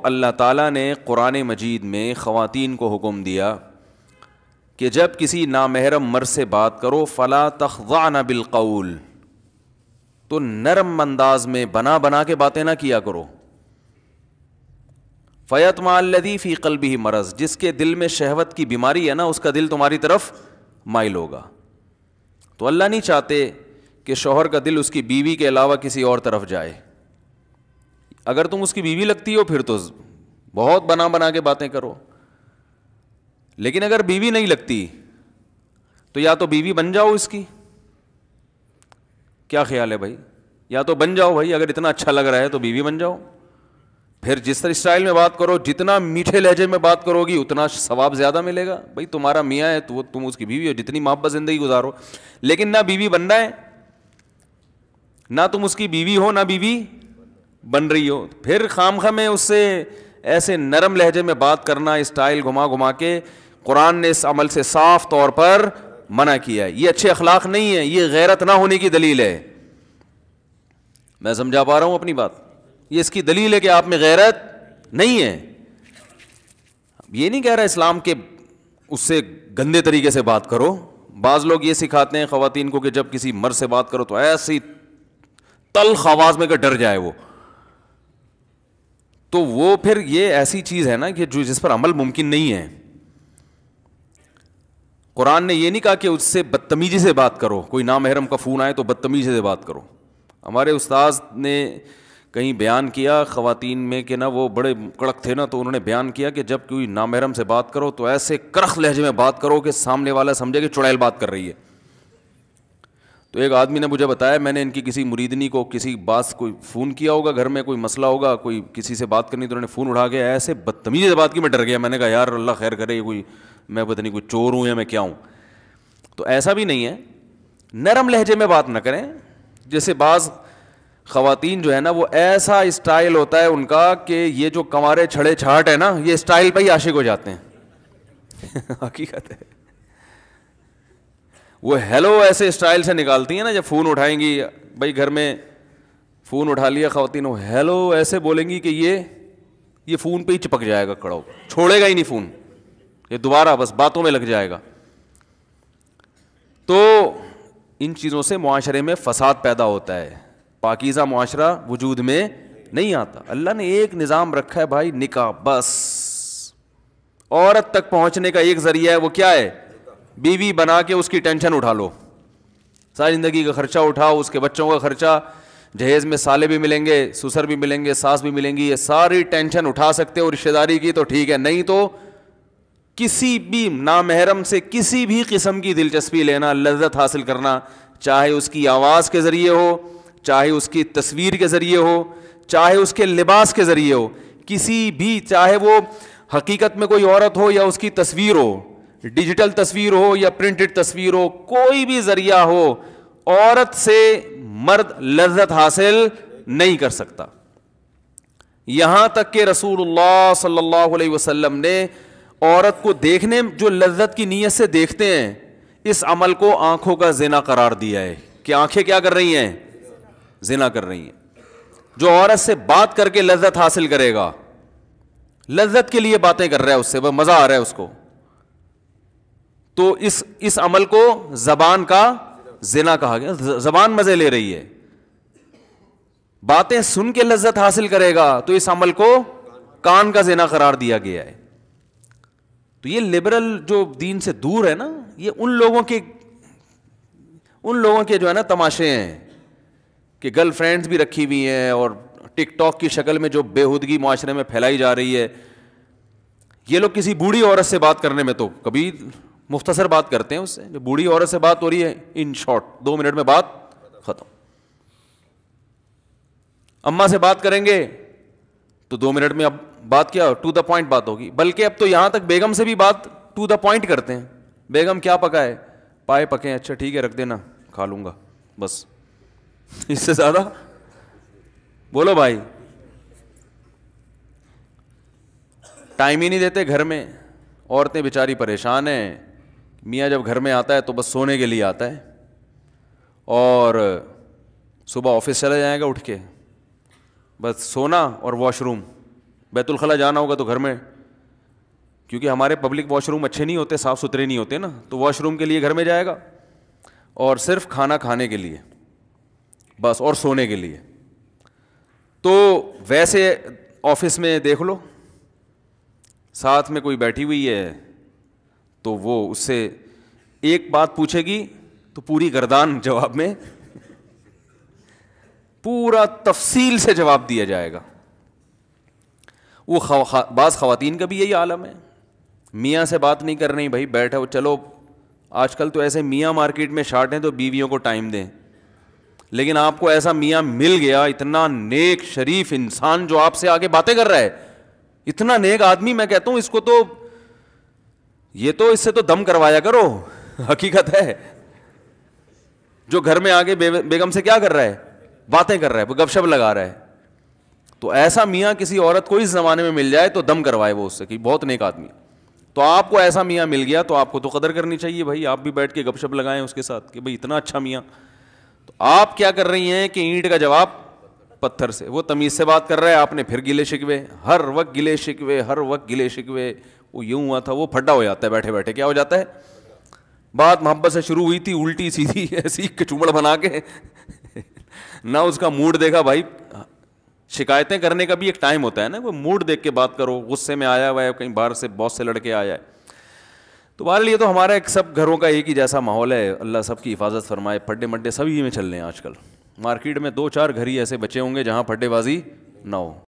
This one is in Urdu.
اللہ تعالیٰ نے قرآن مجید میں خواتین کو حکم دیا کہ جب کسی نامحرم مرد سے بات کرو فلا تخضعن بالقول، تو نرم انداز میں بنا کے باتیں نہ کیا کرو. فیطمع الذی فی قلبہ مرض، جس کے دل میں شہوت کی بیماری ہے نا، اس کا دل تمہاری طرف مائل ہوگا. تو اللہ نہیں چاہتے کہ شوہر کا دل اس کی بیوی کے علاوہ کسی اور طرف جائے. اگر تم اس کی بیوی لگتی ہو پھر تو بہت بنا کے باتیں کرو، لیکن اگر بیوی نہیں لگتی تو یا تو بیوی بن جاؤ اس کی. کیا خیال ہے بھائی؟ یا تو بن جاؤ بھائی، اگر اتنا اچھا لگ رہا ہے تو بیوی بن جاؤ. پھر جس طرح اسٹائل میں بات کرو، جتنا میٹھے لہجے میں بات کرو گی اتنا ثواب زیادہ ملے گا. بھائی تمہارا میاں ہے تو تم اس کی بیوی ہو، جتنی محبت زندگی گزارو. لیکن نہ بیوی بننا ہے، نہ تم اس کی بیوی ہو، نہ بیوی بن رہی ہو، پھر خواہ میں اس سے ایسے نرم لہجے میں بات کرنا، اسٹائل گھما کے، قرآن نے اس عمل سے صاف طور پر منع کیا ہے. یہ اچھے اخلاق نہیں ہے، یہ غیرت نہ ہونے کی دلیل ہے. میں سمجھا پا رہا ہوں اپنی بات؟ یہ اس کی دلیل ہے کہ آپ میں غیرت نہیں ہے. یہ نہیں کہہ رہا اسلام کے اس سے گندے طریقے سے بات کرو. بعض لوگ یہ سکھاتے ہیں خواتین کو کہ جب کسی مرد سے بات کرو تو ایسی تلخ آواز میں کہ ڈر جائے وہ. تو وہ پھر یہ ایسی چیز ہے نا کہ جس پر عمل ممکن نہیں ہے. قرآن نے یہ نہیں کہا کہ اس سے بدتمیزی سے بات کرو، کوئی نامحرم کا فون آئے تو بدتمیزی سے بات کرو. ہمارے استاذ نے کہیں بیان کیا خواتین میں کہ نا وہ بڑے کڑک تھے نا، تو انہوں نے بیان کیا کہ جب کوئی نامحرم سے بات کرو تو ایسے کرخ لہجے میں بات کرو کہ سامنے والا سمجھے کہ چڑیل بات کر رہی ہے. تو ایک آدمی نے مجھے بتایا، میں نے ان کی کسی مریدنی کو کسی بات کوئی فون کیا ہوگا، گھر میں کوئی مسئلہ ہوگا، کوئی کسی سے بات کرنی، تو انہوں نے فون اٹھا کے ایسے بدتمیزی سے بات کی، میں ڈر گیا. میں نے کہا یار اللہ خیر کرے، کوئی میں پتہ نہیں کوئی چور ہوں یا میں کیا ہوں. تو ایسا بھی نہیں ہے، نرم لہجے میں بات نہ کریں. جیسے بعض خواتین جو ہے نا وہ ایسا اسٹائل ہوتا ہے ان کا کہ یہ جو کنوارے چھڑے چھاٹ ہے نا، یہ اسٹائل پہ ہی عاشق ہو جاتے ہیں. حقیقت ہے. وہ ہیلو ایسے اسٹائل سے نکالتی ہیں نا، جب فون اٹھائیں گی، بھائی گھر میں فون اٹھا لیا خواتین، وہ ہیلو ایسے بولیں گی کہ یہ فون پہ ہی چپک جائے گا، کڑا چھوڑے گا ہی نہیں فون، یہ دوبارہ بس باتوں میں لگ جائے گا. تو ان چیزوں سے معاشرے میں فساد پیدا ہوتا ہے، پاکیزہ معاشرہ وجود میں نہیں آتا. اللہ نے ایک نظام رکھا ہے بھائی، نکاح. بس عورت تک پہنچنے کا ایک ذریعہ ہے، وہ کیا ہے؟ بیوی بنا کے اس کی ٹینشن اٹھا لو، ساری زندگی کا خرچہ اٹھاؤ، اس کے بچوں کا خرچہ، جہیز میں سالے بھی ملیں گے، سسر بھی ملیں گے، ساس بھی ملیں گی، یہ ساری ٹینشن اٹھا سکتے ہو رشتہ داری کی تو ٹھیک ہے. نہیں تو کسی بھی نامحرم سے کسی بھی قسم کی دلچسپی لینا، لذت حاصل کرنا، چاہے اس کی آواز کے ذریعے ہو، چاہے اس کی تصویر کے ذریعے ہو، چاہے اس کے لباس کے ذریعے ہو، کسی بھی، چاہے وہ حقیقت میں کوئی عورت ہو یا اس کی تصویر ہو، ڈیجیٹل تصویر ہو یا پرنٹڈ تصویر ہو، کوئی بھی ذریعہ ہو، عورت سے مرد لذت حاصل نہیں کر سکتا. یہاں تک کہ رسول اللہ صلی اللہ علیہ وسلم نے عورت کو دیکھنے جو لذت کی نیت سے دیکھتے ہیں، اس عمل کو آنکھوں کا زنا قرار دیا ہے کہ آنکھیں کیا کر رہی ہیں؟ زنا کر رہی ہیں. جو عورت سے بات کر کے لذت حاصل کرے گا، لذت کے لیے باتیں کر رہا ہے، اس سے مزہ آ رہا ہے اس کو، تو اس عمل کو زبان کا زنا کہا گیا. زبان مزے لے رہی ہے، باتیں سن کے لذت حاصل کرے گا تو اس عمل کو کان کا زنا قرار دیا گیا ہے. تو یہ لبرل جو دین سے دور ہے نا، یہ ان لوگوں کے جو ہے نا تماشے ہیں کہ گرل فرینڈز بھی رکھی ہوئی ہیں اور ٹک ٹاک کی شکل میں جو بےہودگی معاشرے میں پھیلائی جا رہی ہے. یہ لوگ کسی بوڑھی عورت سے بات کرنے میں تو کبھی مختصر بات کرتے ہیں، اس سے جو بوڑھی عورت سے بات ہو رہی ہے ان شارٹ 2 منٹ میں بات ختم. اماں سے بات کریں گے تو 2 منٹ میں اب بات کیا، ٹو دا پوائنٹ بات ہوگی. بلکہ اب تو یہاں تک بیگم سے بھی بات ٹو دا پوائنٹ کرتے ہیں. بیگم کیا پکا ہے؟ پائے پکے ہیں، اچھا ٹھیک ہے رکھ دینا، کھا لوں گا، بس. اس سے زیادہ بولو بھائی. ٹائم ہی نہیں دیتے گھر میں، عورتیں بیچاری پریشان ہیں. میاں جب گھر میں آتا ہے تو بس سونے کے لیے آتا ہے، اور صبح آفس چلا جائے گا اٹھ کے، بس سونا اور واش روم، بیت الخلا جانا ہوگا تو گھر میں، کیونکہ ہمارے پبلک واش روم اچھے نہیں ہوتے، صاف ستھرے نہیں ہوتے نا، تو واش روم کے لیے گھر میں جائے گا، اور صرف کھانا کھانے کے لیے بس، اور سونے کے لیے. تو ویسے آفس میں دیکھ لو، ساتھ میں کوئی بیٹھی ہوئی ہے تو وہ اس سے ایک بات پوچھے گی تو پوری گردان جواب میں پورا تفصیل سے جواب دیا جائے گا. وہ بعض خواتین کا بھی یہی عالم ہے، میاں سے بات نہیں کر رہی، بھائی بیٹھو چلو. آج کل تو ایسے میاں مارکیٹ میں شارٹ ہیں تو بیویوں کو ٹائم دیں، لیکن آپ کو ایسا میاں مل گیا اتنا نیک شریف انسان جو آپ سے آگے باتیں کر رہا ہے، اتنا نیک آدمی، میں کہتا ہوں اس کو تو یہ تو اس سے تو دم کروایا کرو. حقیقت ہے، جو گھر میں آگے بیگم سے کیا کر رہا ہے، باتیں کر رہا ہے، وہ گپ شپ لگا رہا ہے. تو ایسا میاں کسی عورت کو اس زمانے میں مل جائے تو دم کروائے وہ اس سے کہ بہت نیک آدمی. تو آپ کو ایسا میاں مل گیا تو آپ کو تو قدر کرنی چاہیے بھائی، آپ بھی بیٹھ کے گپ شپ لگائیں اس کے ساتھ کہ بھائی اتنا اچھا میاں. تو آپ کیا کر رہی ہیں کہ اینٹ کا جواب پتھر سے. وہ تمیز سے بات کر رہا ہے، آپ نے پھر گلے شکوے، ہر وقت گلے شکوے، ہر وقت گلے شکوے. وہ یوں ہوا تھا، وہ پھڈا ہو جاتا ہے بیٹھے بیٹھے. کیا ہو جاتا ہے؟ بات محبت سے شروع ہوئی تھی، الٹی سیدھی ایسی کچومڑ بنا کے نہ اس کا موڈ دیکھا. بھائی شکایتیں کرنے کا بھی ایک ٹائم ہوتا ہے نا، کوئی موڈ دیکھ کے بات کرو. غصے میں آیا ہوا ہے، کہیں باہر سے باس سے لڑ کے آیا ہے. تو بہرحال یہ تو ہمارا ایک سب گھروں کا ایک ہی جیسا ماحول ہے. اللہ سب کی حفاظت فرمائے. پھڈے مڈے سب ہی میں چل رہے ہیں آج کل. مارکیٹ میں 2-4 گھر ہی ایسے بچے ہوں گے جہاں پھڈے بازی نہ ہو.